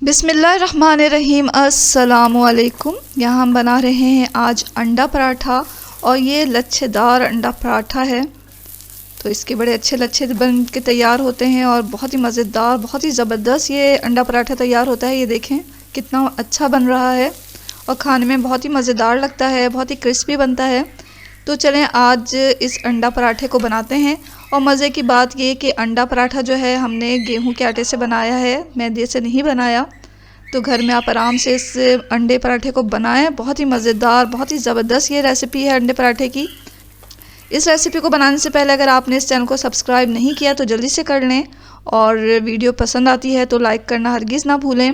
बिस्मिल्लाहिर्रहमानिर्रहीम। अस्सलामुअलैकुम। यहाँ हम बना रहे हैं आज अंडा पराठा और ये लच्छेदार अंडा पराठा है। तो इसके बड़े अच्छे लच्छे बन के तैयार होते हैं और बहुत ही मज़ेदार, बहुत ही ज़बरदस्त ये अंडा पराठा तैयार होता है। ये देखें कितना अच्छा बन रहा है और खाने में बहुत ही मज़ेदार लगता है, बहुत ही क्रिस्पी बनता है। तो चलें आज इस अंडा पराठे को बनाते हैं। और मज़े की बात ये कि अंडा पराठा जो है हमने गेहूं के आटे से बनाया है, मैदे से नहीं बनाया। तो घर में आप आराम से इस अंडे पराठे को बनाएं। बहुत ही मज़ेदार, बहुत ही ज़बरदस्त ये रेसिपी है अंडे पराठे की। इस रेसिपी को बनाने से पहले अगर आपने इस चैनल को सब्सक्राइब नहीं किया तो जल्दी से कर लें और वीडियो पसंद आती है तो लाइक करना हरगिज़ ना भूलें।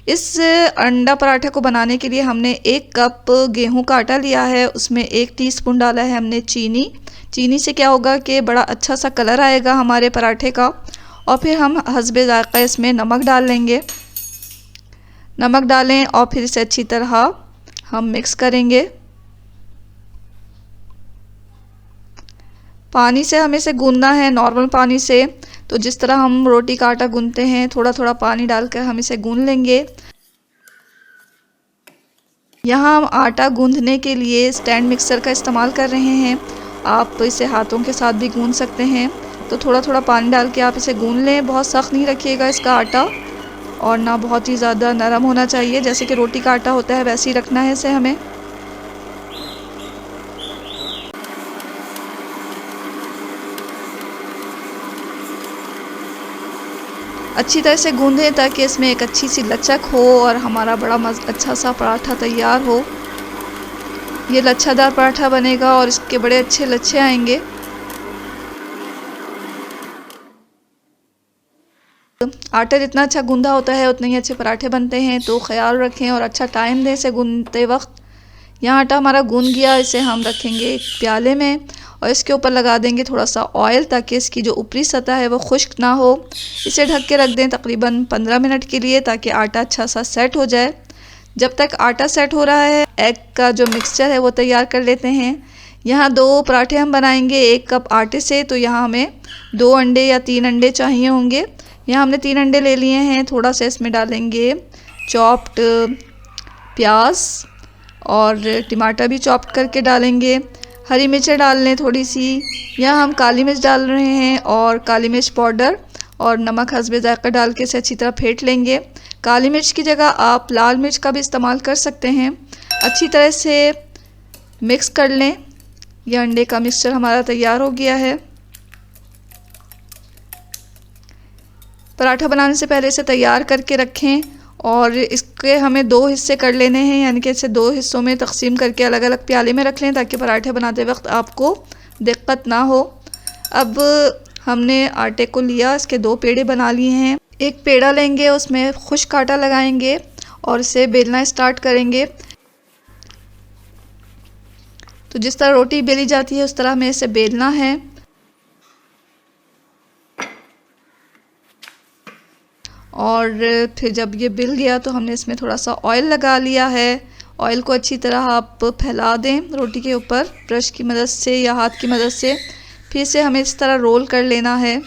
इस अंडा पराठे को बनाने के लिए हमने 1 कप गेहूं का आटा लिया है, उसमें 1 टीस्पून डाला है हमने चीनी। चीनी से क्या होगा कि बड़ा अच्छा सा कलर आएगा हमारे पराठे का। और फिर हम हस्बे ज़ायक़ा इसमें नमक डाल लेंगे। नमक डालें और फिर इसे अच्छी तरह हम मिक्स करेंगे। पानी से हमें इसे गूंदना है, नॉर्मल पानी से। तो जिस तरह हम रोटी का आटा गूंदते हैं, थोड़ा थोड़ा पानी डालकर हम इसे गूंद लेंगे। यहाँ हम आटा गूंदने के लिए स्टैंड मिक्सर का इस्तेमाल कर रहे हैं। आप इसे हाथों के साथ भी गूंद सकते हैं। तो थोड़ा थोड़ा पानी डाल के आप इसे गूंद लें। बहुत सख्त नहीं रखिएगा इसका आटा और ना बहुत ही ज़्यादा नरम होना चाहिए, जैसे कि रोटी का आटा होता है वैसे ही रखना है इसे हमें। अच्छी तरह से गूंदें ताकि इसमें एक अच्छी सी लचक हो और हमारा बड़ा अच्छा सा पराठा तैयार हो। ये लच्छादार पराठा बनेगा और इसके बड़े अच्छे लच्छे आएंगे। आटा जितना अच्छा गूंदा होता है उतने ही अच्छे पराठे बनते हैं। तो ख्याल रखें और अच्छा टाइम दें इसे गूंदते वक्त। यहाँ आटा हमारा गूंद गया, इसे हम रखेंगे एक प्याले में और इसके ऊपर लगा देंगे थोड़ा सा ऑयल ताकि इसकी जो ऊपरी सतह है वो खुश्क ना हो। इसे ढक के रख दें तकरीबन 15 मिनट के लिए ताकि आटा अच्छा सा सेट हो जाए। जब तक आटा सेट हो रहा है, एग का जो मिक्सचर है वो तैयार कर लेते हैं। यहाँ 2 पराठे हम बनाएंगे 1 कप आटे से। तो यहाँ हमें 2 अंडे या 3 अंडे चाहिए होंगे। यहाँ हमने 3 अंडे ले लिए हैं। थोड़ा सा इसमें डालेंगे चॉप्ड प्याज और टमाटर भी चॉप्ड करके डालेंगे। हरी मिर्चें डाल लें थोड़ी सी। यहाँ हम काली मिर्च डाल रहे हैं और काली मिर्च पाउडर और नमक हस्बे ज़ायक़ा डाल के इसे अच्छी तरह फेंट लेंगे। काली मिर्च की जगह आप लाल मिर्च का भी इस्तेमाल कर सकते हैं। अच्छी तरह से मिक्स कर लें। यह अंडे का मिक्सचर हमारा तैयार हो गया है। पराठा बनाने से पहले इसे तैयार करके रखें और इसके हमें 2 हिस्से कर लेने हैं, यानी कि इसे 2 हिस्सों में तकसीम करके अलग अलग प्याले में रख लें ताकि पराठे बनाते वक्त आपको दिक्कत ना हो। अब हमने आटे को लिया, इसके 2 पेड़े बना लिए हैं। एक पेड़ा लेंगे, उसमें खुश्क आटा लगाएंगे और इसे बेलना स्टार्ट करेंगे। तो जिस तरह रोटी बेली जाती है उस तरह हमें इसे बेलना है। और फिर जब ये बिल गया तो हमने इसमें थोड़ा सा ऑयल लगा लिया है। ऑयल को अच्छी तरह आप फैला दें रोटी के ऊपर ब्रश की मदद से या हाथ की मदद से। फिर इसे हमें इस तरह रोल कर लेना है।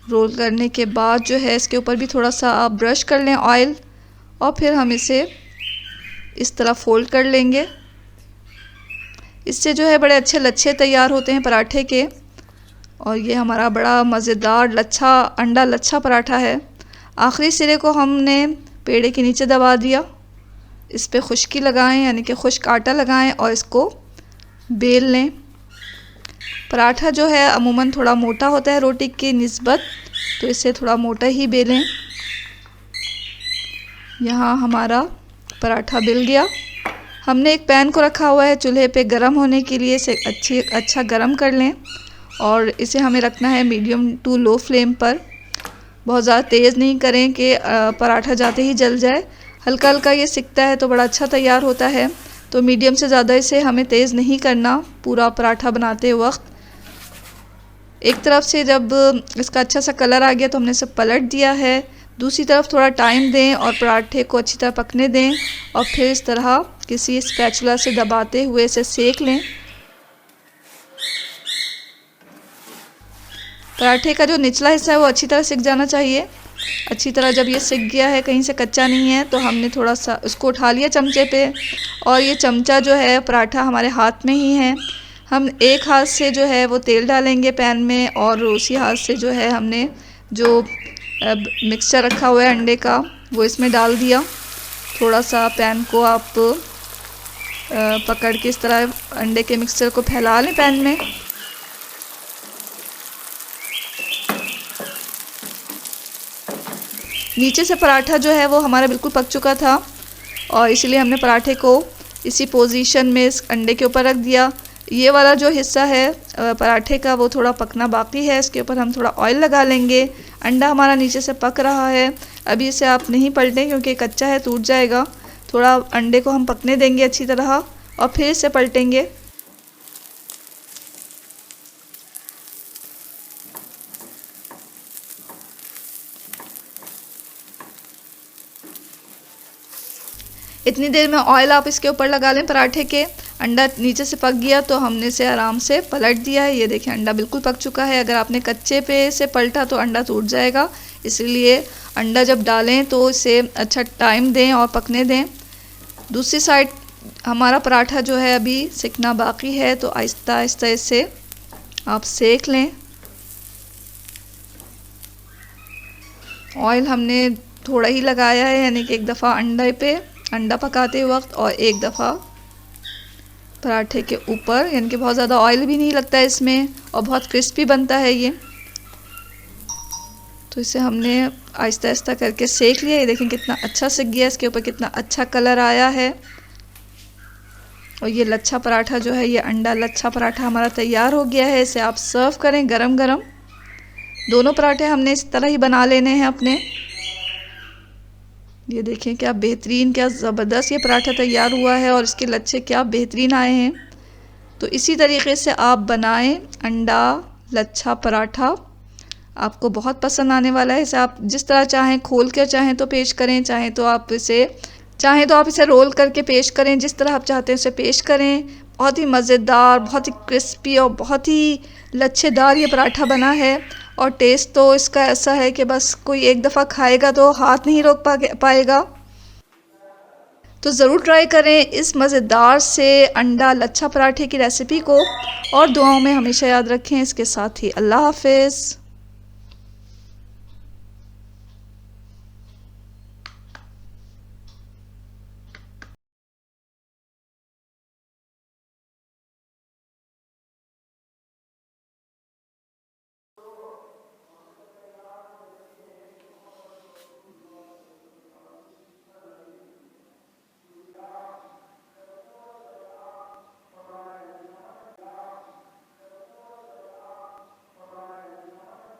रोल करने के बाद जो है इसके ऊपर भी थोड़ा सा आप ब्रश कर लें ऑयल और फिर हम इसे इस तरह फोल्ड कर लेंगे। इससे जो है बड़े अच्छे लच्छे तैयार होते हैं पराठे के। और ये हमारा बड़ा मज़ेदार अंडा लच्छा पराठा है। आखिरी सिरे को हमने पेड़े के नीचे दबा दिया। इस पे खुश्की लगाएं, यानी कि खुश्क आटा लगाएं और इसको बेल लें। पराठा जो है अमूमन थोड़ा मोटा होता है रोटी की निस्बत, तो इसे थोड़ा मोटा ही बेलें। यहाँ हमारा पराठा बिल गया। हमने एक पैन को रखा हुआ है चूल्हे पे गर्म होने के लिए। इसे अच्छा गर्म कर लें और इसे हमें रखना है मीडियम टू लो फ्लेम पर। बहुत ज़्यादा तेज़ नहीं करें कि पराठा जाते ही जल जाए। हल्का हल्का ये सिकता है तो बड़ा अच्छा तैयार होता है। तो मीडियम से ज़्यादा इसे हमें तेज़ नहीं करना पूरा पराठा बनाते वक्त। एक तरफ से जब इसका अच्छा सा कलर आ गया तो हमने इसे पलट दिया है। दूसरी तरफ थोड़ा टाइम दें और पराठे को अच्छी तरह पकने दें और फिर इस तरह किसी स्पैचुला से दबाते हुए इसे सेक लें। पराठे का जो निचला हिस्सा है वो अच्छी तरह सिक जाना चाहिए। अच्छी तरह जब ये सिक गया है, कहीं से कच्चा नहीं है, तो हमने थोड़ा सा उसको उठा लिया चमचे पे। और ये चमचा जो है पराठा हमारे हाथ में ही है। हम एक हाथ से जो है वो तेल डालेंगे पैन में, और उसी हाथ से जो है हमने जो मिक्सचर रखा हुआ है अंडे का वो इसमें डाल दिया। थोड़ा सा पैन को आप पकड़ के इस तरह अंडे के मिक्सचर को फैला लें पैन में। नीचे से पराठा जो है वो हमारा बिल्कुल पक चुका था, और इसलिए हमने पराठे को इसी पोजीशन में इस अंडे के ऊपर रख दिया। ये वाला जो हिस्सा है पराठे का वो थोड़ा पकना बाकी है, इसके ऊपर हम थोड़ा ऑयल लगा लेंगे। अंडा हमारा नीचे से पक रहा है, अभी इसे आप नहीं पलटें क्योंकि कच्चा है, टूट जाएगा। थोड़ा अंडे को हम पकने देंगे अच्छी तरह और फिर इसे पलटेंगे। इतनी देर में ऑयल आप इसके ऊपर लगा लें पराठे के। अंडा नीचे से पक गया तो हमने इसे आराम से पलट दिया है। ये देखें अंडा बिल्कुल पक चुका है। अगर आपने कच्चे पे से पलटा तो अंडा टूट जाएगा, इसलिए अंडा जब डालें तो इसे अच्छा टाइम दें और पकने दें। दूसरी साइड हमारा पराठा जो है अभी सिकना बाकी है, तो आहिस्ता आहिस्ता इसे आप सेक लें। ऑयल हमने थोड़ा ही लगाया है, यानी कि एक दफ़ा अंडे पे अंडा पकाते वक्त और एक दफ़ा पराठे के ऊपर, यानी कि बहुत ज़्यादा ऑयल भी नहीं लगता है इसमें और बहुत क्रिस्पी बनता है ये। तो इसे हमने आहिस्ता आहिस्ता करके सेक लिया। ये देखें कितना अच्छा सिक गया, इसके ऊपर कितना अच्छा कलर आया है। और ये लच्छा पराठा जो है, ये अंडा लच्छा पराठा हमारा तैयार हो गया है। इसे आप सर्व करें गरम गरम। दोनों पराठे हमने इस तरह ही बना लेने हैं अपने। ये देखें क्या बेहतरीन, क्या ज़बरदस्त ये पराठा तैयार हुआ है और इसके लच्छे क्या बेहतरीन आए हैं। तो इसी तरीके से आप बनाएं अंडा लच्छा पराठा, आपको बहुत पसंद आने वाला है। इसे आप जिस तरह चाहें खोल कर चाहें तो पेश करें, चाहें तो आप इसे रोल करके पेश करें, जिस तरह आप चाहते हैं उसे पेश करें। बहुत ही मज़ेदार, बहुत ही क्रिस्पी और बहुत ही लच्छेदार ये पराठा बना है। और टेस्ट तो इसका ऐसा है कि बस कोई एक दफ़ा खाएगा तो हाथ नहीं रोक पाएगा। तो ज़रूर ट्राई करें इस मज़ेदार से अंडा लच्छा पराठे की रेसिपी को, और दुआओं में हमेशा याद रखें। इसके साथ ही अल्लाह हाफ़िज़।